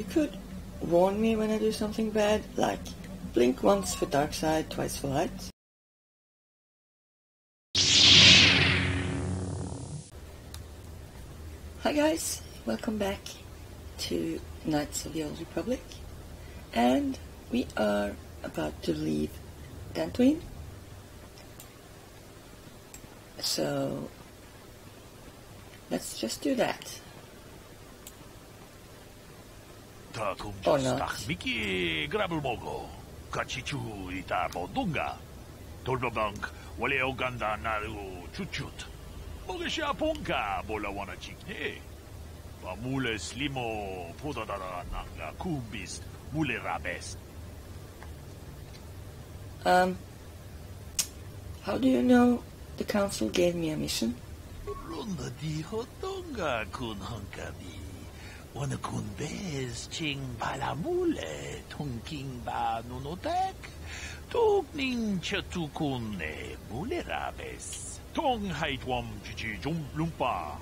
You could warn me when I do something bad, like blink once for dark side, twice for light. Hi guys, welcome back to Knights of the Old Republic, and we are about to leave Dantooine. So let's just do that. Or not. Miki grabul mogo. Kachichu ita bodunga. Tolbabank wale oganda naru chuchut. Mogesha ponka bola wana chikne. Mule slimo podadara nanga kumbist mule rabes. How do you know the council gave me a mission? Runda di hotonga kun honkabi. Wana kun bez ching balamule tongking ba nunotek. Togning chatukun mule rabes. Tong haitwam chichi lumpa.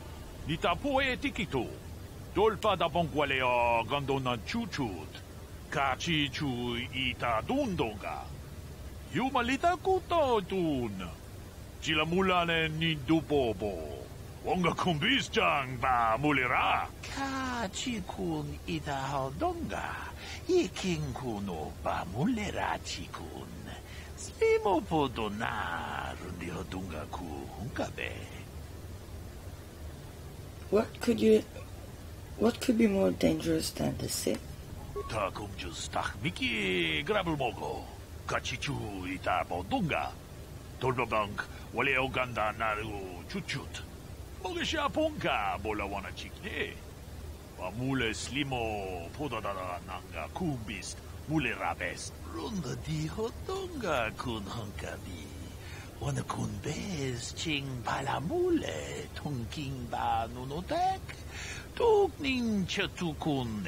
Nitapo tikito. Dolpa da bongwalea gandona chuchut. Kachi chu ita dundonga. Yumalita kuto dun. Chilamulane ni dubobo. Wonga kumbis jang ba mulira. Kachi kun ita haldonga. Iking kuno ba mulira chikun. Slimo podona rundi hodunga ku hunkabe. What could be more dangerous than the Sith? Takum just tak miki grabul mogo. Kachichu ita bodunga. Tolbabank wale oganda naru chuchut. Mogesha ponka bola wana chikne. Mule slimo podadara nanga kumbist mule rabes. Runda di hotonga kun honkabi. Wana kun bez ching palamule tongking ba nunotek. Togning chatukun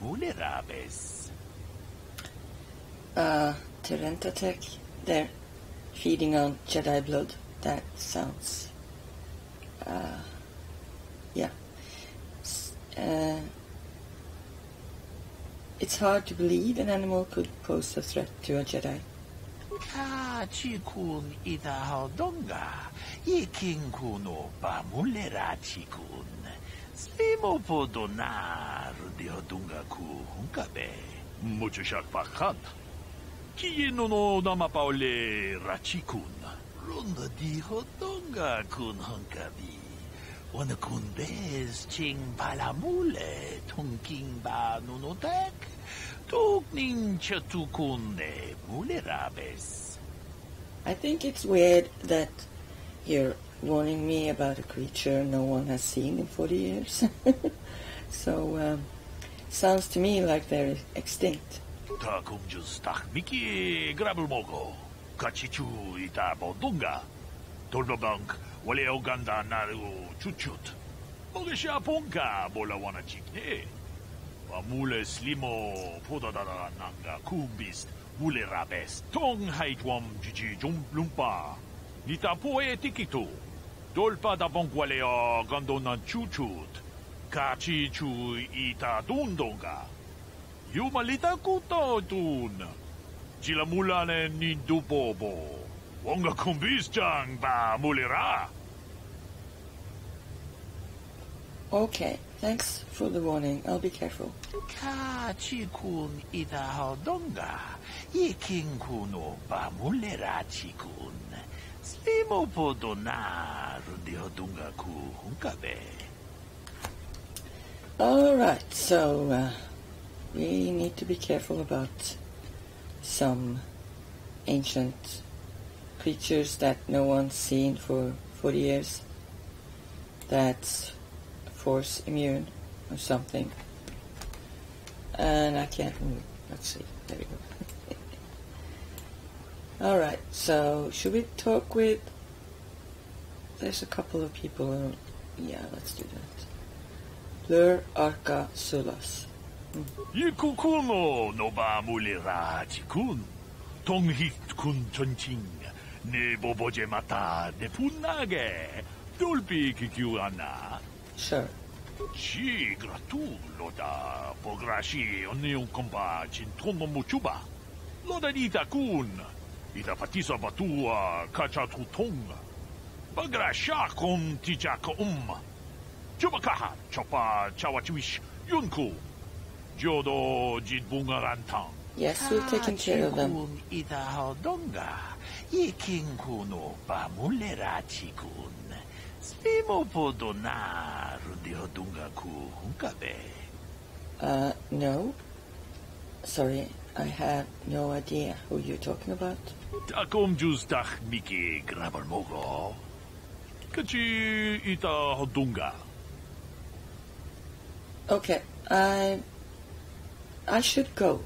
mule rabes. Terentatek, they're feeding on Jedi blood. That sounds... yeah. It's hard to believe an animal could pose a threat to a Jedi. Kachikun ita haldonga. Iking kuno ba mulera chikun. Slimo podonar di hodunga ku hunkabe. Mucho shak pakat. Kieno no namapaole rachikun. Runda di hodonga kun hunkabi. Wana kun bez ching palamule tongking ba nunotek. Togning chatukun mule rabes. I think it's weird that you're warning me about a creature no one has seen in 40 years. So, sounds to me like they're extinct. Takum just tak miki grabul mogo. Kachichu ita bodunga. Tolbabank wale oganda naru chuchut. Mogesha ponka bola wana chikne. Mule slimo podadara nanga kumbist mule rabes. Tong haitwam chichi lumpa. Nitapo tikito. Dolpa da bongwalea gandona chuchut. Kachi chu ita dundonga. Yumalita kuto dun. Chilamulane ni dubobo. Wonga kumbis jang ba mulira. Okay, thanks for the warning. I'll be careful. Kachi kun ita haldonga. Iking kuno ba mulira chikun. Slimo podonar di hodunga ku hunkabe. Alright, so we need to be careful about some ancient creatures that no one's seen for 40 years. That's force immune or something. And I can't move. Let's see. There we go. Alright, so should we talk with... There's a couple of people. Yeah, let's do that. Blur Arca Sulas. Yikukuno no ba mulira chikun. Tonghit kun chonching. Ne boboje mata de punage. Dolpi kikiuana. Sure. Chi gratulo da Pograshi onion kompa chintomo muchuba. Loda ita kun. Ita patisa batua kacha tutonga. Bagrasha kon tijaka Chubakaha chopa chawachuish yunku. Jodo jidbungarantang. Yes, we're taking care of them. Ita hodonga. Yiking kuno pa mulera chikun. Spimo podona rudihodunga ku hunkabe. No. Sorry, I have no idea who you're talking about. Takom justach miki grabarmogo. Kachi ita hodunga. Okay, I should go.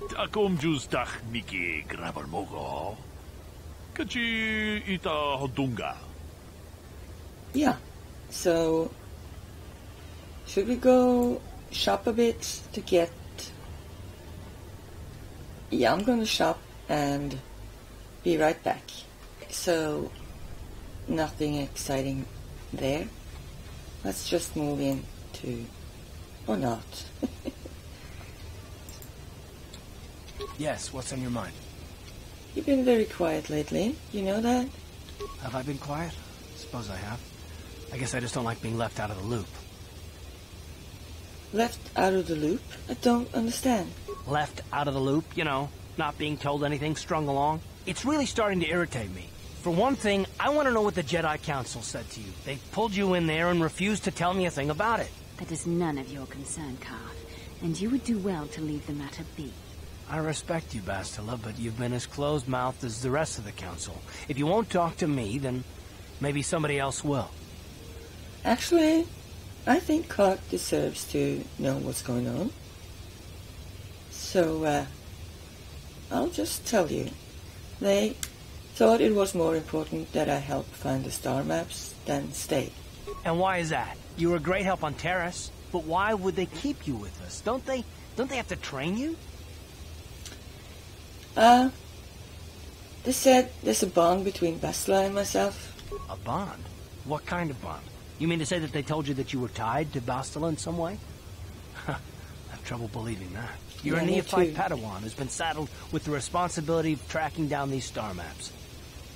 Takom justach miki grabarmogo. Kachi ita hodunga. Yeah, so should we go shop a bit to get... Yeah, I'm going to shop and be right back. So, nothing exciting there. Let's just move into... or not. Yes, what's on your mind? You've been very quiet lately. You know that? Have I been quiet? Suppose I have. I guess I just don't like being left out of the loop. Left out of the loop? I don't understand. Left out of the loop, you know, not being told anything, strung along. It's really starting to irritate me. For one thing, I want to know what the Jedi Council said to you. They pulled you in there and refused to tell me a thing about it. That is none of your concern, Carth, and you would do well to leave the matter be. I respect you, Bastila, but you've been as closed-mouthed as the rest of the Council. If you won't talk to me, then maybe somebody else will. Actually, I think Carth deserves to know what's going on. So, I'll just tell you. They thought it was more important that I help find the star maps than stay. And why is that? You were a great help on Terrace, but why would they keep you with us? Don't they have to train you? They said there's a bond between Bastila and myself. A bond? What kind of bond? You mean to say that they told you that you were tied to Bastila in some way? I have trouble believing that. You're Yeah, a me neophyte too. Padawan who's been saddled with the responsibility of tracking down these star maps.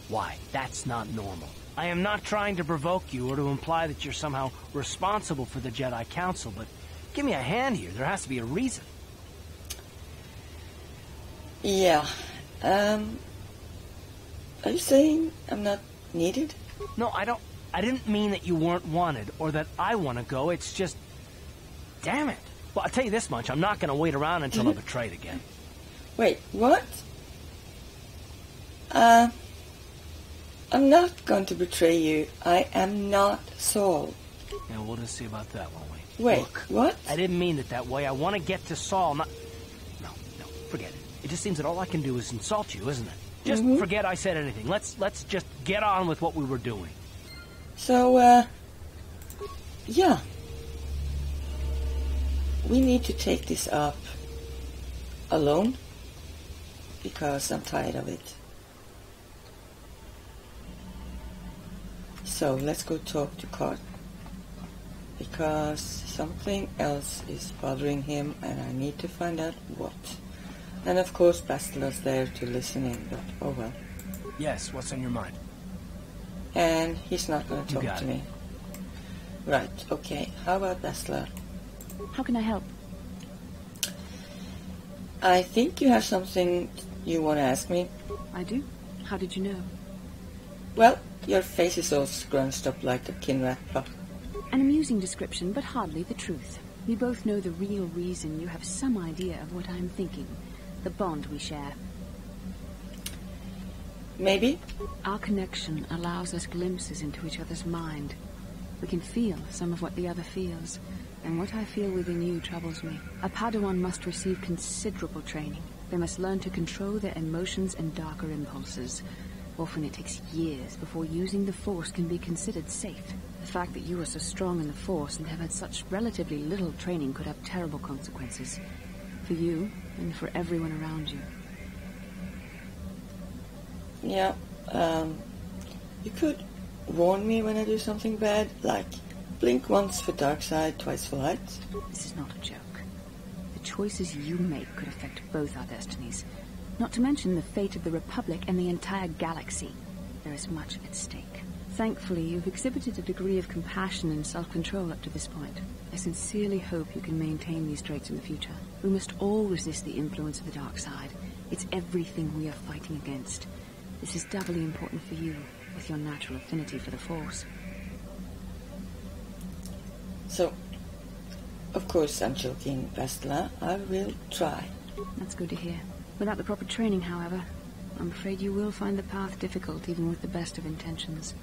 Why? That's not normal. I am not trying to provoke you or to imply that you're somehow responsible for the Jedi Council, but give me a hand here. There has to be a reason. Yeah. Are you saying I'm not needed? No, I didn't mean that you weren't wanted or that I want to go. It's just... Damn it. Well, I'll tell you this much. I'm not going to wait around until I'm betrayed again. Wait, what? I'm not going to betray you. I am not Saul. Yeah, we'll just see about that, won't we? Wait, Look, what? I didn't mean it that way. I want to get to Saul, not... No, forget it. It just seems that all I can do is insult you, isn't it? Just forget I said anything. Let's just get on with what we were doing. So, yeah. We need to take this up alone because I'm tired of it. So let's go talk to Carth because something else is bothering him and I need to find out what. And of course Bastila's there to listen in, but oh well. Yes, what's on your mind? And he's not going to You talk got to it. me. Right, okay. How about Bastila? How can I help? I think you have something you want to ask me. I do. How did you know? Well, your face is all scrunched up like a Kinrat pup. An amusing description, but hardly the truth. We both know the real reason. You have some idea of what I'm thinking. The bond we share. Maybe? Our connection allows us glimpses into each other's mind. We can feel some of what the other feels, and what I feel within you troubles me. A Padawan must receive considerable training. They must learn to control their emotions and darker impulses. Often it takes years before using the Force can be considered safe. The fact that you are so strong in the Force and have had such relatively little training could have terrible consequences. For you, and for everyone around you. Yeah, you could warn me when I do something bad, like Blink once for dark side, twice for light. This is not a joke. The choices you make could affect both our destinies. Not to mention the fate of the Republic and the entire galaxy. There is much at stake. Thankfully, you've exhibited a degree of compassion and self-control up to this point. I sincerely hope you can maintain these traits in the future. We must all resist the influence of the dark side. It's everything we are fighting against. This is doubly important for you, with your natural affinity for the Force. So, of course I'm joking, Vestla. I will try. That's good to hear. Without the proper training, however, I'm afraid you will find the path difficult even with the best of intentions.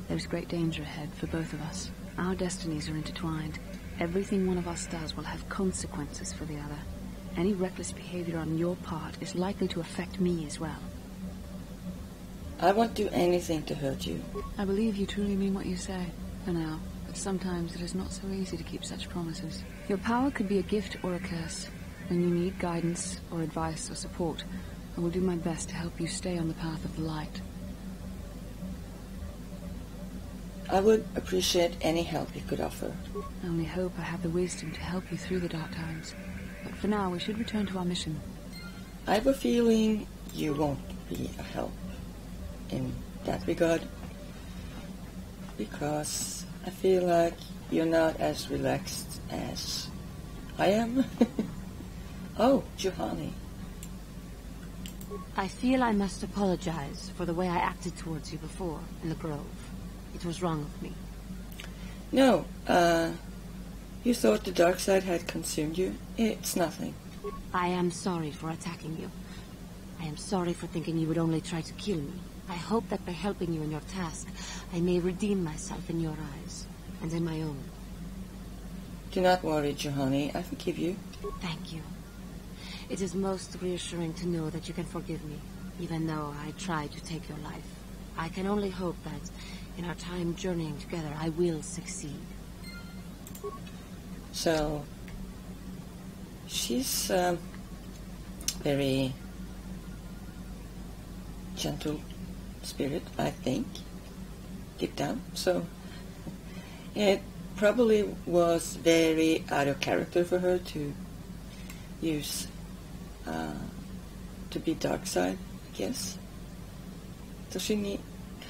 There's great danger ahead for both of us. Our destinies are intertwined. Everything one of us does will have consequences for the other. Any reckless behavior on your part is likely to affect me as well. I won't do anything to hurt you. I believe you truly mean what you say, for now. But sometimes it is not so easy to keep such promises. Your power could be a gift or a curse. When you need guidance or advice or support, I will do my best to help you stay on the path of the light. I would appreciate any help you could offer. I only hope I have the wisdom to help you through the dark times. But for now, we should return to our mission. I have a feeling you won't be a help in that regard, because I feel like you're not as relaxed as I am. Oh, Juhani. I feel I must apologize for the way I acted towards you before in the Grove. It was wrong of me. No, you thought the dark side had consumed you? It's nothing. I am sorry for attacking you. I am sorry for thinking you would only try to kill me. I hope that by helping you in your task, I may redeem myself in your eyes, and in my own. Do not worry, Juhani. I forgive you. Thank you. It is most reassuring to know that you can forgive me, even though I tried to take your life. I can only hope that, in our time journeying together, I will succeed. So, she's very gentle spirit, I think, deep down. So, it probably was very out of character for her to use, to be dark side, I guess. Does she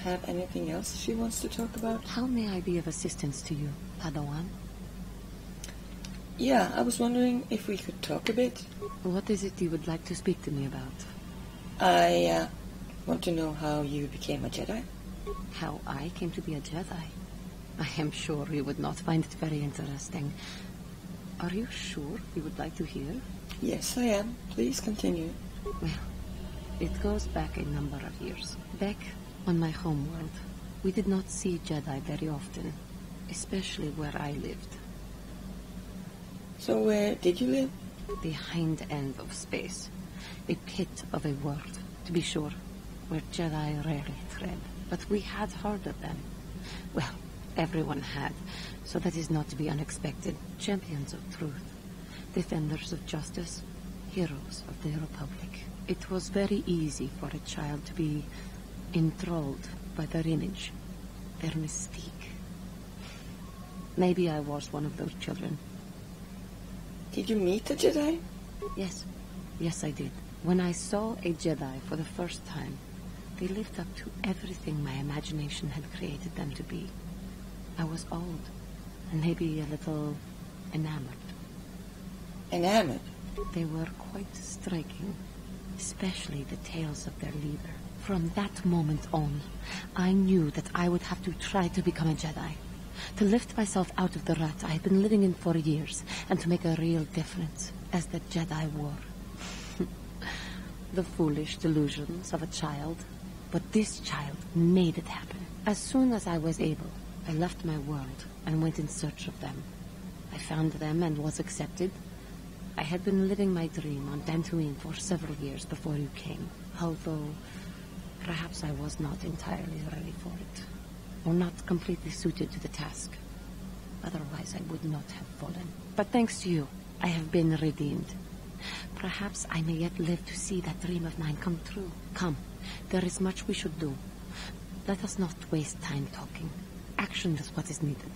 have anything else she wants to talk about? How may I be of assistance to you, Padawan? Yeah, I was wondering if we could talk a bit. What is it you would like to speak to me about? I want to know how you became a Jedi. How I came to be a Jedi? I am sure you would not find it very interesting. Are you sure you would like to hear? Yes, I am. Please continue. Well, it goes back a number of years. Back on my homeworld, we did not see Jedi very often, especially where I lived. So where did you live? The hind end of space. A pit of a world, to be sure, where Jedi rarely tread. But we had heard of them. Well, everyone had, so that is not to be unexpected. Champions of truth, defenders of justice, heroes of the Republic. It was very easy for a child to be enthralled by their image, their mystique. Maybe I was one of those children. Did you meet a Jedi? Yes. Yes, I did. When I saw a Jedi for the first time, they lived up to everything my imagination had created them to be. I was old, and maybe a little enamored. Enamored? They were quite striking, especially the tales of their leader. From that moment on, I knew that I would have to try to become a Jedi. To lift myself out of the rut I had been living in for years, and to make a real difference, as the Jedi wore. The foolish delusions of a child. But this child made it happen. As soon as I was able, I left my world and went in search of them. I found them and was accepted. I had been living my dream on Dantooine for several years before you came, although perhaps I was not entirely ready for it, or not completely suited to the task. Otherwise I would not have fallen. But thanks to you, I have been redeemed. Perhaps I may yet live to see that dream of mine come true. Come, there is much we should do. Let us not waste time talking. Action is what is needed.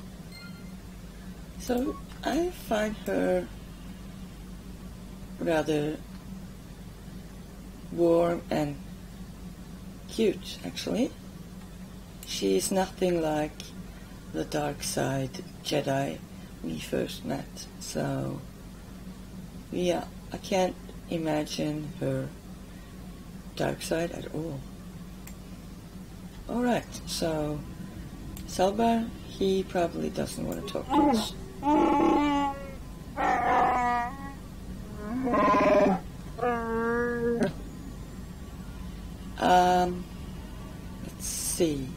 So I find her rather warm and cute, actually. She is nothing like the dark side Jedi we first met. So, yeah, I can't imagine her dark side at all. Alright, so Salbar, he probably doesn't want to talk to us. Let's see.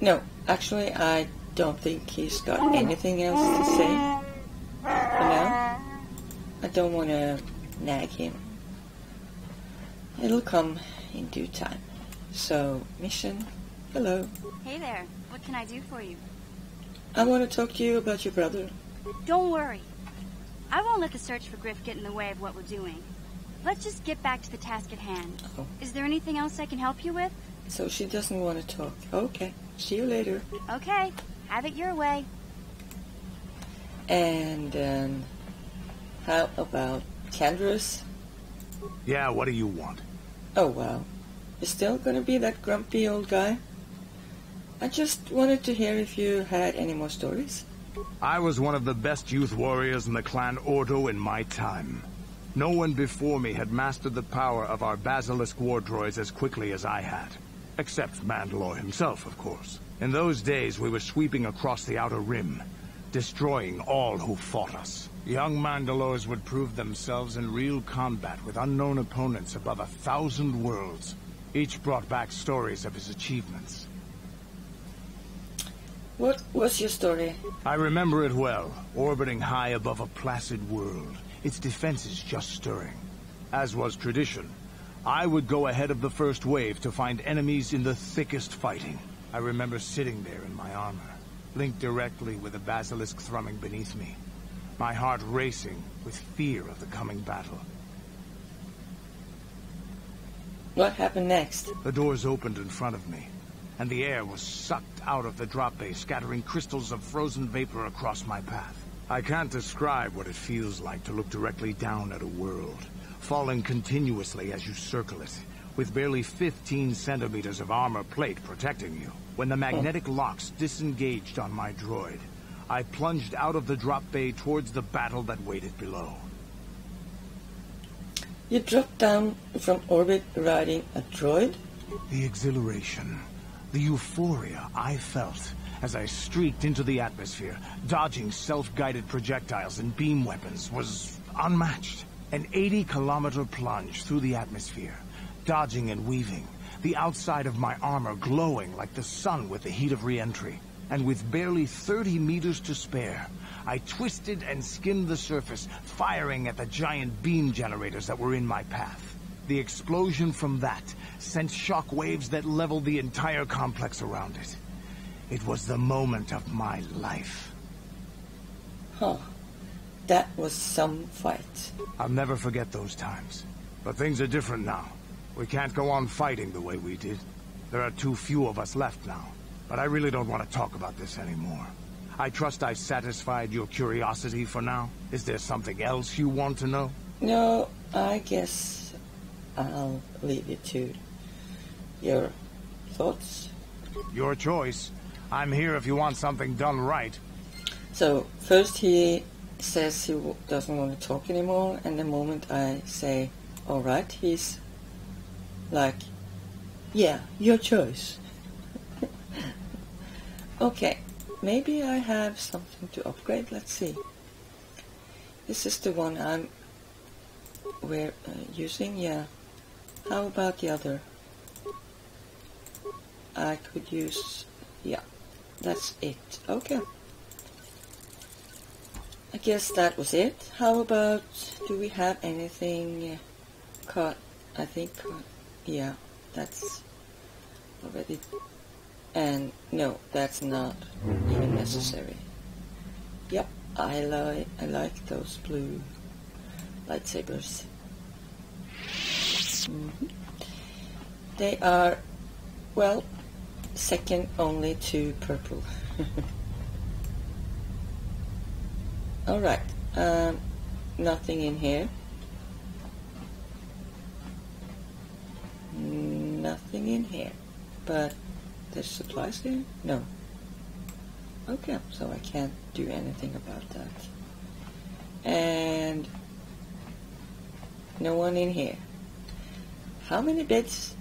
No, actually, I don't think he's got anything else to say for now. I don't want to nag him. It'll come in due time. So, mission, hello. Hey there, what can I do for you? I want to talk to you about your brother. Don't worry. I won't let the search for Griff get in the way of what we're doing. Let's just get back to the task at hand. Oh. Is there anything else I can help you with? So she doesn't want to talk. Okay, see you later. Okay, have it your way. And how about Candra's? Yeah, what do you want? Oh, wow. You're still gonna be that grumpy old guy? I just wanted to hear if you had any more stories. I was one of the best youth warriors in the clan Ordo in my time. No one before me had mastered the power of our basilisk war droids as quickly as I had. Except Mandalore himself, of course. In those days, we were sweeping across the Outer Rim, destroying all who fought us. Young Mandalores would prove themselves in real combat with unknown opponents above 1,000 worlds. Each brought back stories of his achievements. What was your story? I remember it well, orbiting high above a placid world, its defenses just stirring. As was tradition, I would go ahead of the first wave to find enemies in the thickest fighting. I remember sitting there in my armor, linked directly with the basilisk thrumming beneath me, my heart racing with fear of the coming battle. What happened next? The doors opened in front of me, and the air was sucked out of the drop bay, scattering crystals of frozen vapor across my path. I can't describe what it feels like to look directly down at a world, falling continuously as you circle it, with barely 15 centimeters of armor plate protecting you. When the magnetic locks disengaged on my droid, I plunged out of the drop bay towards the battle that waited below. You dropped down from orbit riding a droid? The exhilaration, the euphoria I felt as I streaked into the atmosphere, dodging self-guided projectiles and beam weapons, was unmatched. An 80-kilometer plunge through the atmosphere, dodging and weaving, the outside of my armor glowing like the sun with the heat of re-entry. And with barely 30 meters to spare, I twisted and skimmed the surface, firing at the giant beam generators that were in my path. The explosion from that sent shock waves that leveled the entire complex around it. It was the moment of my life. Huh. That was some fight. I'll never forget those times. But things are different now. We can't go on fighting the way we did. There are too few of us left now. But I really don't want to talk about this anymore. I trust I've satisfied your curiosity for now. Is there something else you want to know? No, I guess I'll leave it to your thoughts. Your choice. I'm here if you want something done right. So, first he says he doesn't want to talk anymore, and the moment I say, alright, he's like, yeah, your choice. Okay, maybe I have something to upgrade, let's see. This is the one we're using, yeah. How about the other? I could use, yeah, that's it, okay. I guess that was it. How about, do we have anything cut? I think, yeah, that's already, and no, that's not even necessary. Yep, I like those blue lightsabers. They are, well, second only to purple. Alright, nothing in here. Nothing in here. But there's supplies there? No. Okay, so I can't do anything about that. And no one in here. How many beds?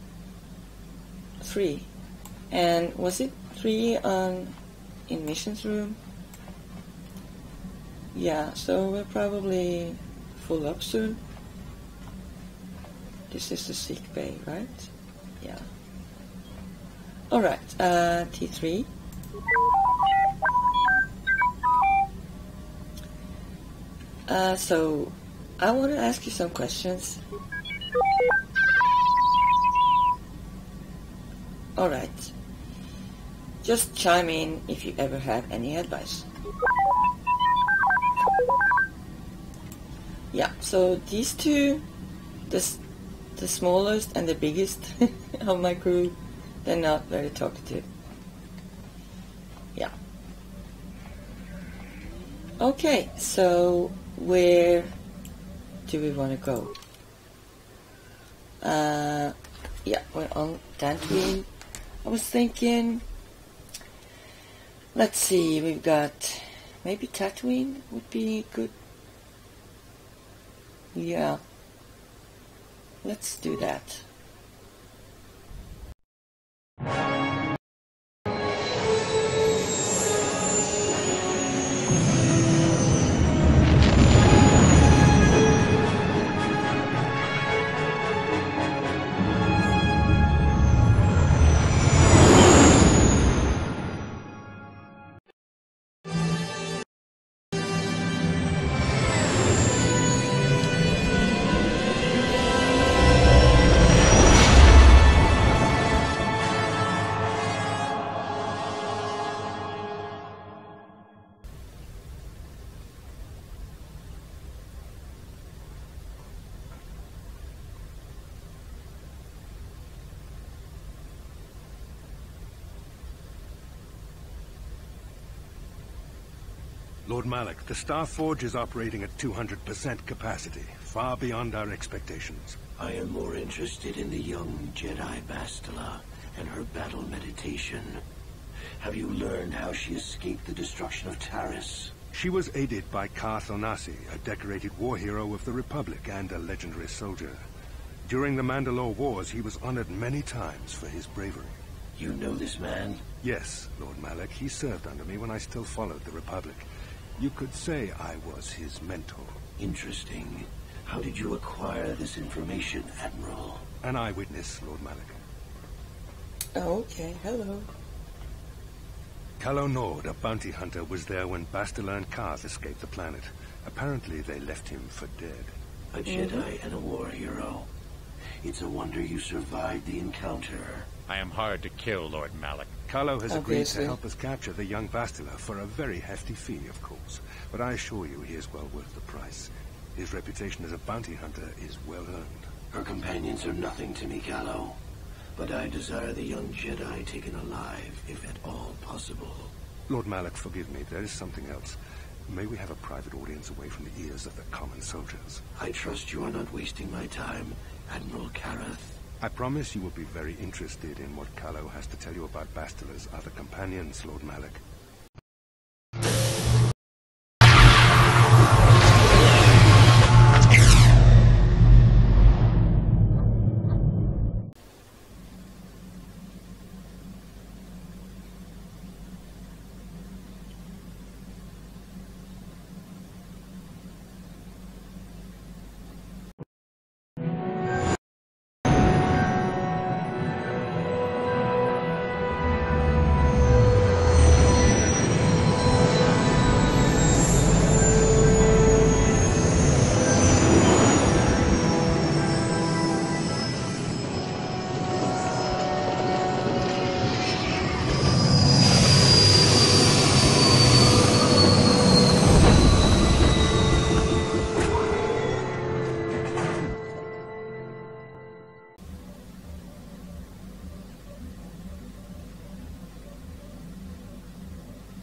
3. And was it 3 in missions room? Yeah, so we're probably full up soon. This is the sick bay, right? Yeah. Alright, T3. So, I want to ask you some questions. Alright. Just chime in if you ever have any advice. Yeah, so these two, the smallest and the biggest of my crew, they're not very talkative. Yeah. Okay, so where do we want to go? Yeah, we're on Dantooine. I was thinking, let's see, we've got, maybe Tatooine would be good. Yeah, let's do that. Lord Malak, the Star Forge is operating at 200% capacity, far beyond our expectations. I am more interested in the young Jedi Bastila and her battle meditation. Have you learned how she escaped the destruction of Taris? She was aided by Karth Onasi, a decorated war hero of the Republic and a legendary soldier. During the Mandalore Wars, he was honored many times for his bravery. You know this man? Yes, Lord Malak. He served under me when I still followed the Republic. You could say I was his mentor. Interesting. How did you acquire this information, Admiral? An eyewitness, Lord Malak. Oh, okay, hello. Calo Nord, a bounty hunter, was there when Bastila and Karth escaped the planet. Apparently they left him for dead. A Jedi and a war hero. It's a wonder you survived the encounter. I am hard to kill, Lord Malak. Calo has agreed Obviously. to help us capture the young Bastila for a very hefty fee, of course. But I assure you he is well worth the price. His reputation as a bounty hunter is well earned. Her companions are nothing to me, Calo. But I desire the young Jedi taken alive, if at all possible. Lord Malak, forgive me, there is something else. May we have a private audience away from the ears of the common soldiers? I trust you are not wasting my time, Admiral Kareth. I promise you will be very interested in what Calo has to tell you about Bastila's other companions, Lord Malak.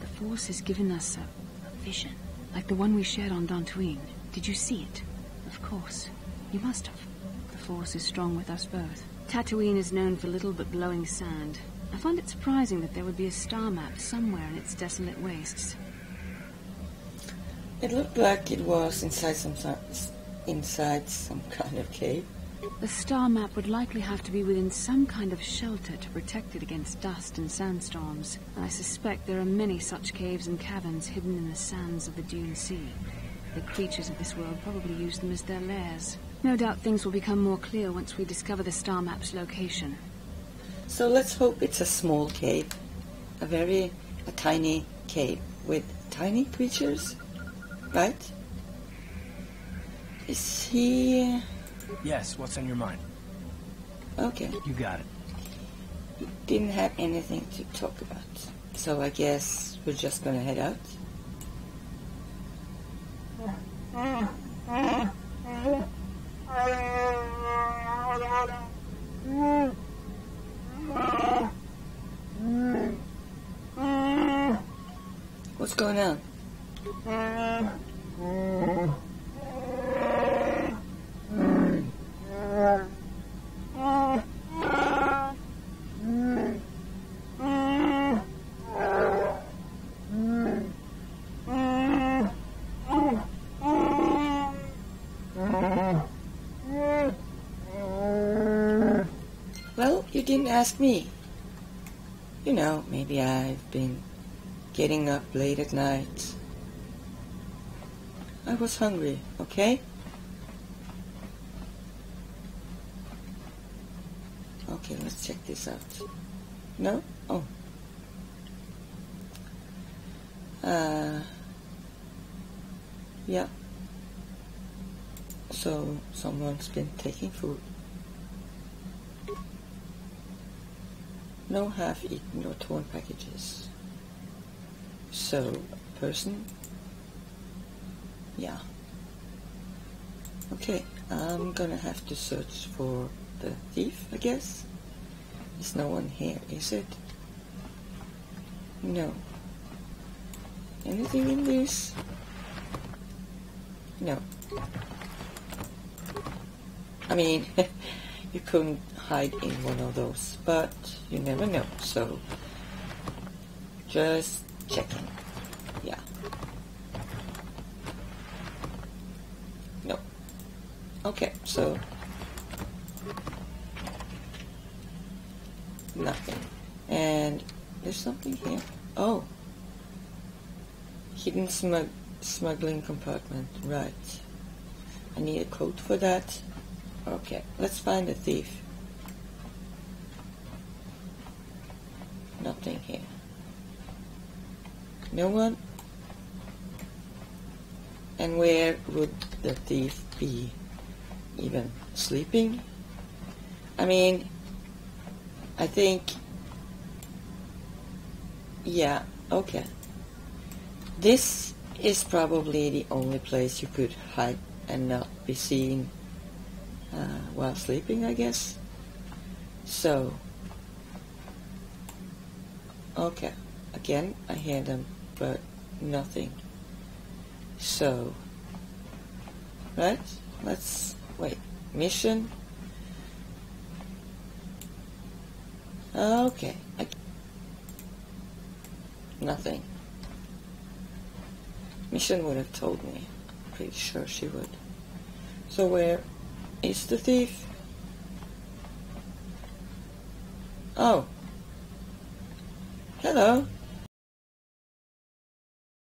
The Force has given us a vision. Like the one we shared on Dantooine. Did you see it? Of course. You must have. The Force is strong with us both. Tatooine is known for little but glowing sand. I find it surprising that there would be a star map somewhere in its desolate wastes. It looked like it was inside some kind of cave. The star map would likely have to be within some kind of shelter to protect it against dust and sandstorms. I suspect there are many such caves and caverns hidden in the sands of the Dune Sea. The creatures of this world probably use them as their lairs. No doubt things will become more clear once we discover the star map's location. So let's hope it's a small cave. A tiny cave with tiny creatures, right? Is he... Yes, what's on your mind? Okay. You got it. He didn't have anything to talk about. So I guess we're just gonna head out. What's going on? Well, you didn't ask me. You know, maybe I've been getting up late at night. I was hungry, okay? Okay, let's check this out. No? Oh. Yeah. So, someone's been taking food. No half-eaten or torn packages. So, person? Yeah. Okay, I'm gonna have to search for the thief, I guess. There's no one here, is it? No. Anything in this? No. I mean, you couldn't hide in one of those, but you never know, so just checking. Yeah. No. Okay, so nothing. And there's something here. Oh. Hidden smuggling compartment. Right. I need a code for that. Okay, let's find the thief. Nothing here. No one? And where would the thief be? Even sleeping? I mean, I think... Yeah, okay. This is probably the only place you could hide and not be seen while sleeping, I guess. So, okay, again, I hear them, but nothing. So, right, let's, wait, mission. Okay, nothing. Mission would have told me. Pretty sure she would. So where is the thief? Oh. Hello.